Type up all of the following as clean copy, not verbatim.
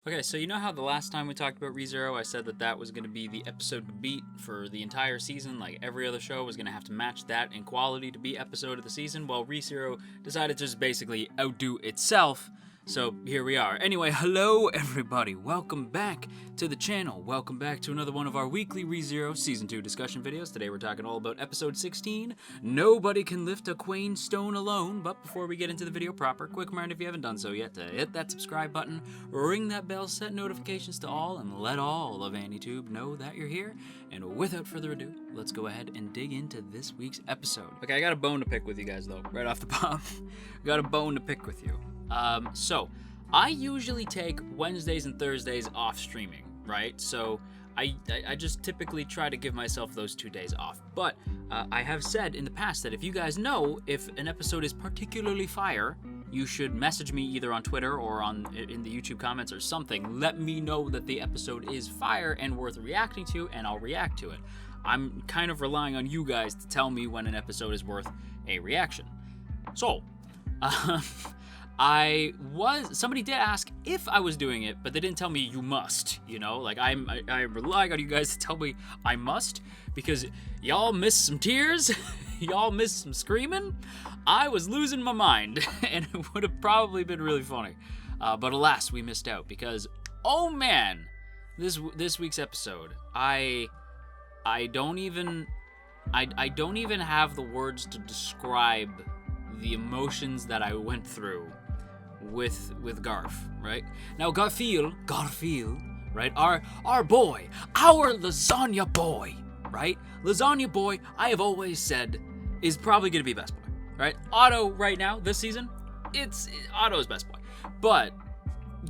Okay, so you know how the last time we talked about ReZero, I said that was going to be the episode to beat for the entire season, like every other show was going to have to match that in quality to be episode of the season? Well, ReZero decided to just basically outdo itself, so here we are. Anyway, hello everybody, welcome back to the channel. Welcome back to another one of our weekly ReZero Season 2 discussion videos. Today we're talking all about episode 16, Nobody Can Lift a Quain Stone Alone. But before we get into the video proper, quick reminder if you haven't done so yet to hit that subscribe button, ring that bell, set notifications to all, and let all of AniTube know that you're here. And without further ado, let's go ahead and dig into this week's episode. Okay, I got a bone to pick with you guys though, right off the top. Got a bone to pick with you. So I usually take Wednesdays and Thursdays off streaming, right? So I just typically try to give myself those 2 days off. But I have said in the past that if you guys know if an episode is particularly fire, you should message me either on Twitter or in the YouTube comments or something. Let me know that the episode is fire and worth reacting to, and I'll react to it. I'm kind of relying on you guys to tell me when an episode is worth a reaction. So, somebody did ask if I was doing it, but they didn't tell me you must, you know? Like, I'm relying on you guys to tell me I must, because y'all missed some tears, y'all missed some screaming. I was losing my mind, and it would have probably been really funny. But alas, we missed out, because, oh man, this week's episode, I don't even have the words to describe the emotions that I went through with Garf, right? Now Garfiel, right? Our boy, our lasagna boy, right? Lasagna boy, I have always said, is probably gonna be best boy, right? Otto right now, this season, Otto's best boy. But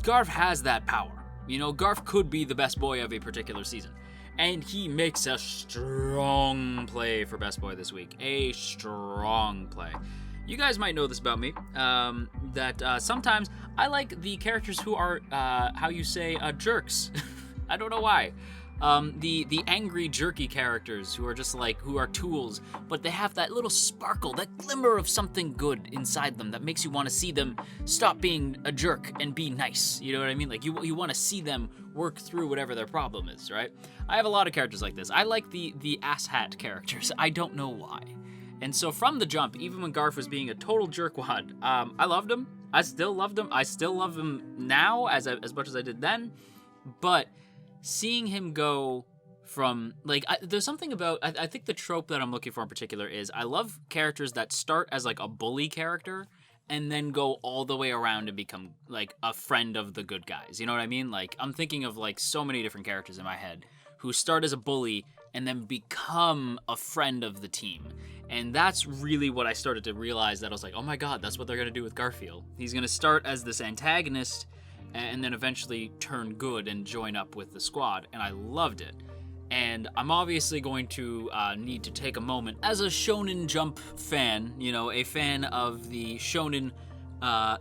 Garf has that power. You know, Garf could be the best boy of a particular season. And he makes a strong play for best boy this week. A strong play. You guys might know this about me, that sometimes I like the characters who are, jerks. I don't know why. The angry, jerky characters who are just who are tools, but they have that little sparkle, that glimmer of something good inside them that makes you want to see them stop being a jerk and be nice. You know what I mean? Like, you want to see them work through whatever their problem is, right? I have a lot of characters like this. I like the asshat characters. I don't know why. And so from the jump, even when Garf was being a total jerkwad, I loved him. I still loved him. I still love him now as much as I did then. But seeing him go from, there's something about, I think the trope that I'm looking for in particular is I love characters that start as, a bully character and then go all the way around and become, a friend of the good guys. You know what I mean? I'm thinking of, so many different characters in my head who start as a bully and then become a friend of the team. And that's really what I started to realize, that I was like, oh my god, that's what they're going to do with Garfiel. He's going to start as this antagonist and then eventually turn good and join up with the squad, and I loved it. And I'm obviously going to need to take a moment, as a Shonen Jump fan, you know, a fan of the Shonen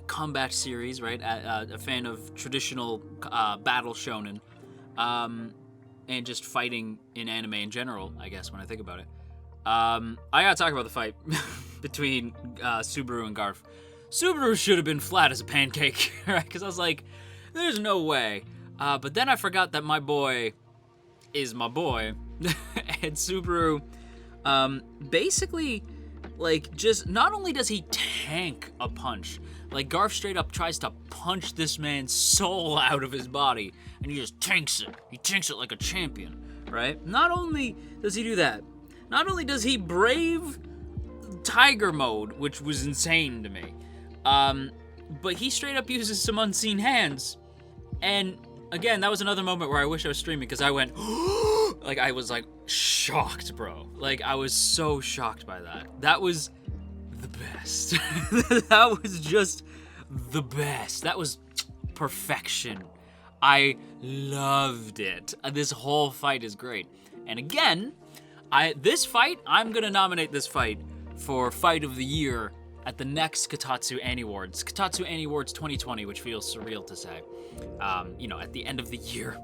combat series, right? A fan of traditional battle Shonen, and just fighting in anime in general, I guess, when I think about it. I gotta talk about the fight between Subaru and Garf. Subaru should have been flat as a pancake, right? Because I was like, there's no way. But then I forgot that my boy is my boy. And Subaru, basically, just not only does he tank a punch, Garf straight up tries to punch this man's soul out of his body, and he just tanks it. He tanks it like a champion, right? Not only does he do that, not only does he brave Tiger Mode, which was insane to me, but he straight up uses some unseen hands. And again, that was another moment where I wish I was streaming, because I went, I was shocked, bro. I was so shocked by that. That was the best. That was just the best. That was perfection. I loved it. This whole fight is great. And again, I'm gonna nominate this fight for Fight of the Year at the next Kotatsu Annie Awards. Kotatsu Annie Awards 2020, which feels surreal to say, at the end of the year.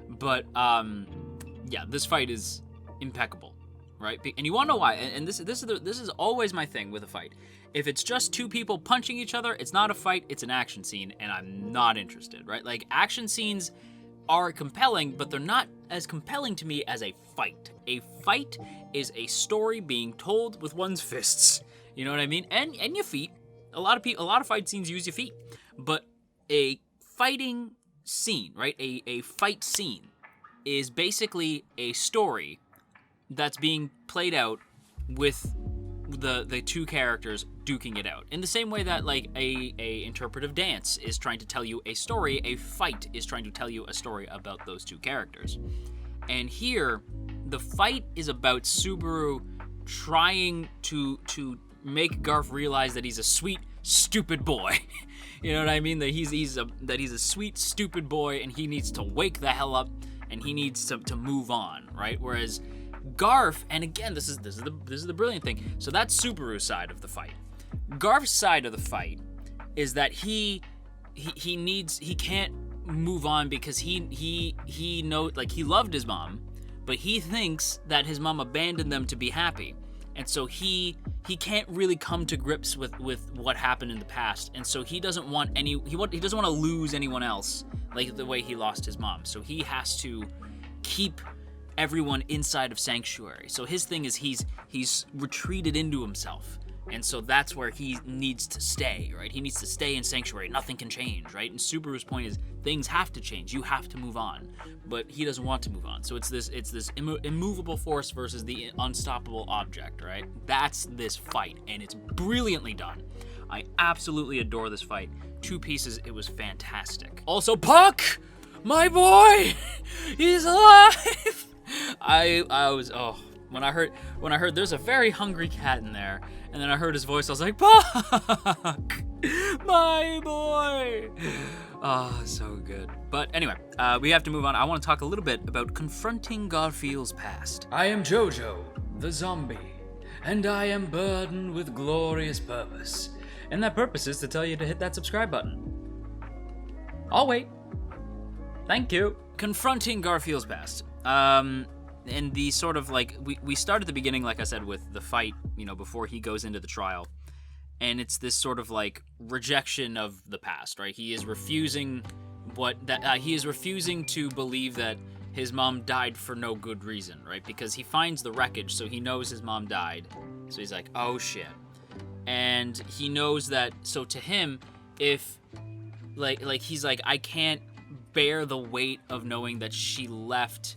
But, yeah, this fight is impeccable. right? And you want to know why? And this is always my thing with a fight. If it's just two people punching each other, it's not a fight, it's an action scene, and I'm not interested, right? Like, action scenes are compelling, but they're not as compelling to me as a fight. A fight is a story being told with one's fists. You know what I mean? And your feet. A lot of fight scenes use your feet. But a fighting scene, right? A fight scene is basically a story that's being played out with the two characters duking it out. In the same way that like a interpretive dance is trying to tell you a story, a fight is trying to tell you a story about those two characters. And here, the fight is about Subaru trying to make Garf realize that he's a sweet, stupid boy. You know what I mean? That he's a sweet, stupid boy, and he needs to wake the hell up, and he needs to move on, right? Whereas Garf, and again, this is the brilliant thing. So that's Subaru's side of the fight. Garf's side of the fight is that he can't move on because he knows, like, he loved his mom, but he thinks that his mom abandoned them to be happy, and so he can't really come to grips with what happened in the past, and so he doesn't want to lose anyone else like the way he lost his mom. So he has to keep everyone inside of Sanctuary. So his thing is he's retreated into himself. And so that's where he needs to stay, right? He needs to stay in Sanctuary. Nothing can change, right? And Subaru's point is things have to change. You have to move on. But he doesn't want to move on. So it's this immovable force versus the unstoppable object, right? That's this fight, and it's brilliantly done. I absolutely adore this fight. 2 pieces, it was fantastic. Also, Puck! My boy! He's alive! I was, when I heard there's a very hungry cat in there, and then I heard his voice, I was like, Puck! My boy! Oh, so good. But anyway, we have to move on. I want to talk a little bit about confronting Garfiel's past. I am JoJo, the zombie, and I am burdened with glorious purpose. And that purpose is to tell you to hit that subscribe button. I'll wait. Thank you. Confronting Garfield's past. And the sort of like, we start at the beginning, like I said, with the fight, you know, before he goes into the trial. And it's this sort of like rejection of the past, right? He is refusing to believe that his mom died for no good reason, right? Because he finds the wreckage, so he knows his mom died. So he's like, oh shit. And he knows that, so to him, if like he's like, I can't bear the weight of knowing that she left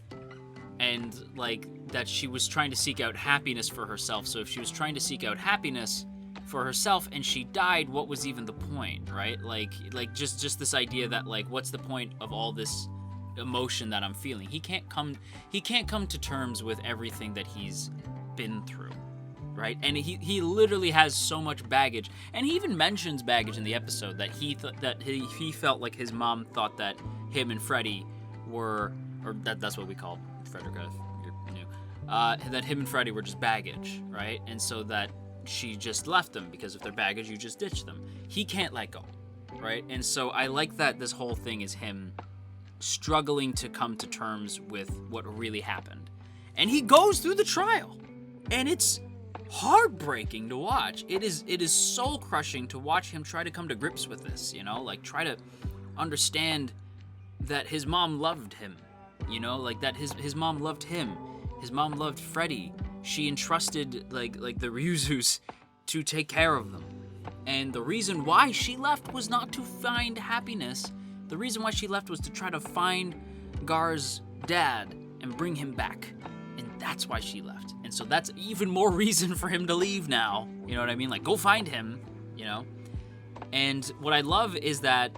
and like that she was trying to seek out happiness for herself. So if she was trying to seek out happiness for herself and she died, what was even the point, right? Like just this idea that like, what's the point of all this emotion that I'm feeling? He can't come to terms with everything that he's been through, right? And he literally has so much baggage, and he even mentions baggage in the episode that he felt like his mom thought that him and Freddy were, or that's what we call Frederick, if you're new, that him and Freddy were just baggage, right? And so that she just left them because if they're baggage, you just ditch them. He can't let go, right? And so I like that this whole thing is him struggling to come to terms with what really happened. And he goes through the trial, and it's heartbreaking to watch. It is soul crushing to watch him try to come to grips with this, you know, like try to understand that his mom loved him, you know, like that his mom loved him. His mom loved Freddy. She entrusted like the Ryuzus to take care of them. And the reason why she left was not to find happiness. The reason why she left was to try to find Gar's dad and bring him back. And that's why she left. And so that's even more reason for him to leave now. You know what I mean? Like, go find him, you know? And what I love is that,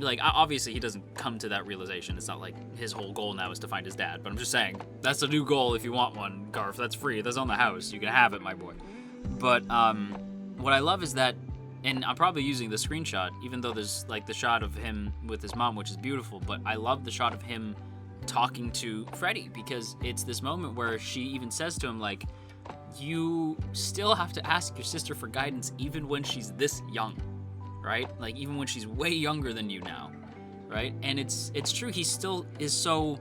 like, obviously he doesn't come to that realization. It's not like his whole goal now is to find his dad. But I'm just saying, that's a new goal if you want one, Garf. That's free. That's on the house. You can have it, my boy. But what I love is that, and I'm probably using the screenshot, even though there's, like, the shot of him with his mom, which is beautiful. But I love the shot of him talking to Freddy, because it's this moment where she even says to him, like, you still have to ask your sister for guidance even when she's this young, right? Like, even when she's way younger than you now, right? And it's true, he still is so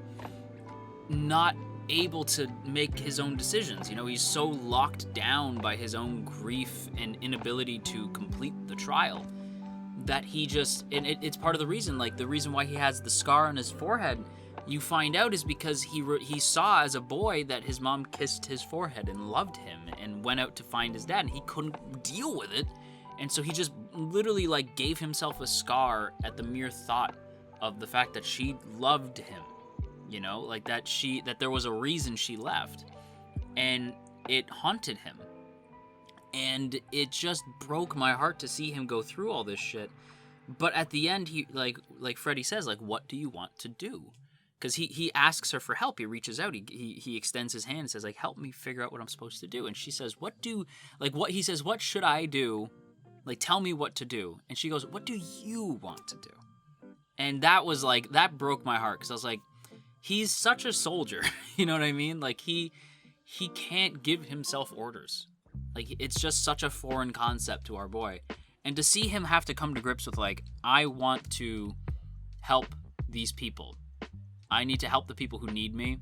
not able to make his own decisions. You know, he's so locked down by his own grief and inability to complete the trial that he just, and it's part of the reason, like the reason why he has the scar on his forehead, you find out, is because he saw as a boy that his mom kissed his forehead and loved him and went out to find his dad, and he couldn't deal with it. And so he just literally like gave himself a scar at the mere thought of the fact that she loved him, you know, like that there was a reason she left, and it haunted him. And it just broke my heart to see him go through all this shit. But at the end, he like Freddy says, like, what do you want to do? Because he asks her for help. He reaches out. He extends his hand and says, like, help me figure out what I'm supposed to do. And she says, he says, what should I do? Like, tell me what to do. And she goes, what do you want to do? And that was like, that broke my heart. Because I was like, he's such a soldier. You know what I mean? Like, he can't give himself orders. Like, it's just such a foreign concept to our boy. And to see him have to come to grips with, like, I want to help these people. I need to help the people who need me,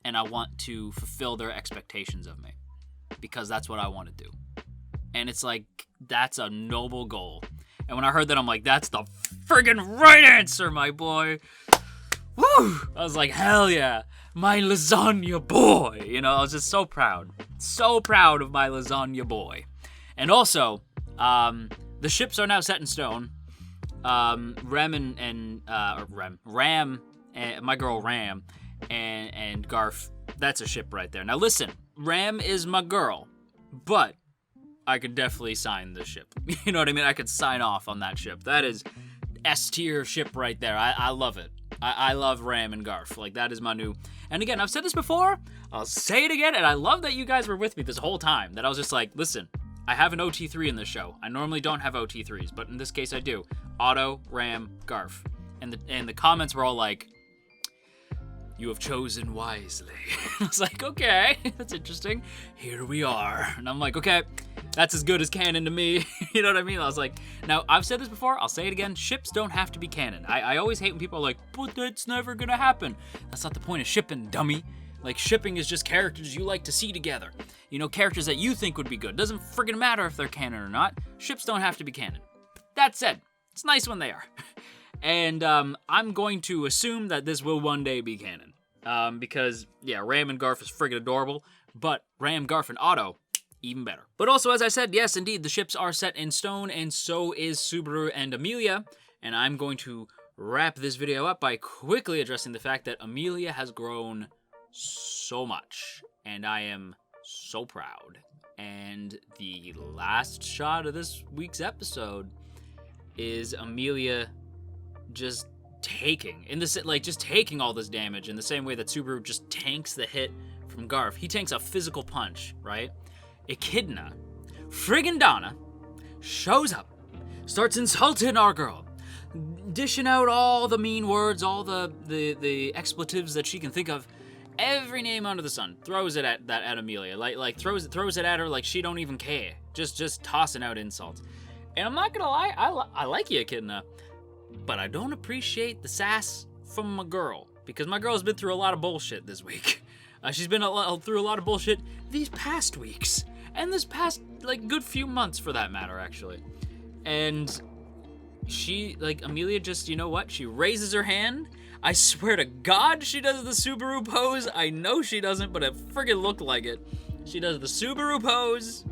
and I want to fulfill their expectations of me, because that's what I want to do. And it's like, that's a noble goal. And when I heard that, I'm like, that's the friggin' right answer, my boy. Woo! I was like, hell yeah, my lasagna boy. You know, I was just so proud of my lasagna boy. And also, the ships are now set in stone. Ram and my girl Ram and Garf, that's a ship right there. Now listen, Ram is my girl, but I could definitely sign the ship. You know what I mean? I could sign off on that ship. That is S-tier ship right there. I love it. I love Ram and Garf. Like, that is my new... And again, I've said this before, I'll say it again, and I love that you guys were with me this whole time. That I was just like, listen, I have an OT3 in this show. I normally don't have OT3s, but in this case I do. Otto, Ram, Garf. And the comments were all like, you have chosen wisely. I was like, okay, that's interesting. Here we are. And I'm like, okay, that's as good as canon to me. You know what I mean? I was like, now, I've said this before, I'll say it again, ships don't have to be canon. I always hate when people are like, but that's never gonna happen. That's not the point of shipping, dummy. Like, shipping is just characters you like to see together. You know, characters that you think would be good. Doesn't friggin' matter if they're canon or not. Ships don't have to be canon. That said, it's nice when they are. And I'm going to assume that this will one day be canon. Because, yeah, Ram and Garf is friggin' adorable, but Ram, Garf, and Otto, even better. But also, as I said, yes, indeed, the ships are set in stone, and so is Subaru and Amelia, and I'm going to wrap this video up by quickly addressing the fact that Amelia has grown so much, and I am so proud. And the last shot of this week's episode is Amelia just taking all this damage in the same way that Subaru just tanks the hit from Garf. He tanks a physical punch, right? Echidna, friggin' Donna, shows up, starts insulting our girl, dishing out all the mean words, all the expletives that she can think of, every name under the sun, throws it at Amelia, like throws it at her like she don't even care, just tossing out insults. And I'm not gonna lie, I like you, Echidna, but I don't appreciate the sass from my girl, because my girl's been through a lot of bullshit this week. She's been through a lot of bullshit these past weeks, and this past, like, good few months for that matter, actually. And she, like, Amelia just, you know what? She raises her hand. I swear to God she does the Subaru pose. I know she doesn't, but it friggin' looked like it. She does the Subaru pose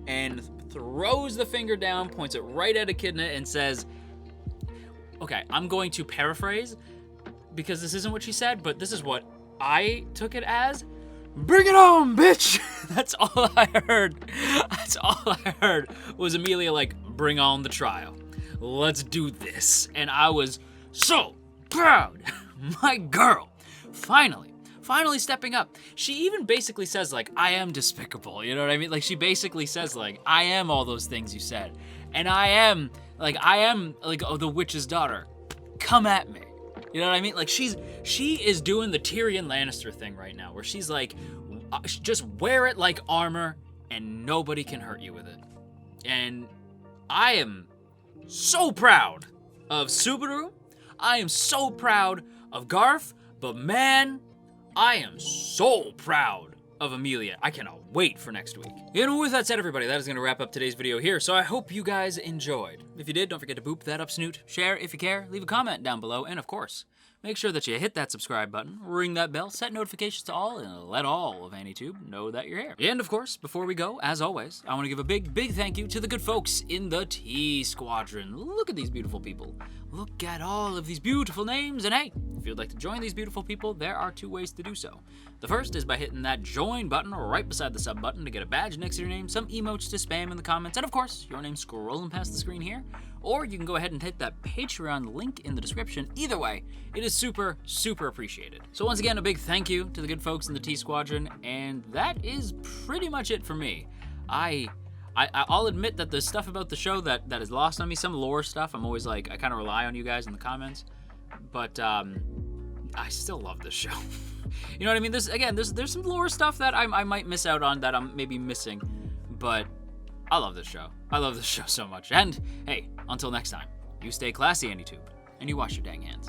and throws the finger down, points it right at Echidna, and says, okay, I'm going to paraphrase, because this isn't what she said, but this is what I took it as. Bring it on, bitch! That's all I heard. That's all I heard was Amelia like, bring on the trial. Let's do this. And I was so proud. My girl, finally stepping up. She even basically says, like, I am despicable. You know what I mean? Like, she basically says, like, I am all those things you said. And I am, like, oh, the witch's daughter. Come at me. You know what I mean? Like, she is doing the Tyrion Lannister thing right now, where she's like, just wear it like armor, and nobody can hurt you with it. And I am so proud of Subaru. I am so proud of Garf, but man, I am so proud of Amelia. I cannot wait for next week. And with that said, everybody, that is going to wrap up today's video here. So I hope you guys enjoyed. If you did, don't forget to boop that up, snoot. Share if you care. Leave a comment down below. And of course, make sure that you hit that subscribe button, ring that bell, set notifications to all, and let all of AnyTube know that you're here. And of course, before we go, as always, I want to give a big, big thank you to the good folks in the T Squadron. Look at these beautiful people. Look at all of these beautiful names. And hey, if you'd like to join these beautiful people, there are 2 ways to do so. The first is by hitting that join button right beside the sub button to get a badge next to your name, some emotes to spam in the comments, and of course, your name scrolling past the screen here. Or you can go ahead and hit that Patreon link in the description. Either way, it is super, super appreciated. So once again, a big thank you to the good folks in the T Squadron, and that is pretty much it for me. I'll admit that the stuff about the show that is lost on me, some lore stuff, I'm always like, I kind of rely on you guys in the comments, but I still love this show. You know what I mean? There's some lore stuff that I might miss out on, that I'm maybe missing, but I love this show. I love this show so much. And hey, until next time, you stay classy, AnyTube, and you wash your dang hands.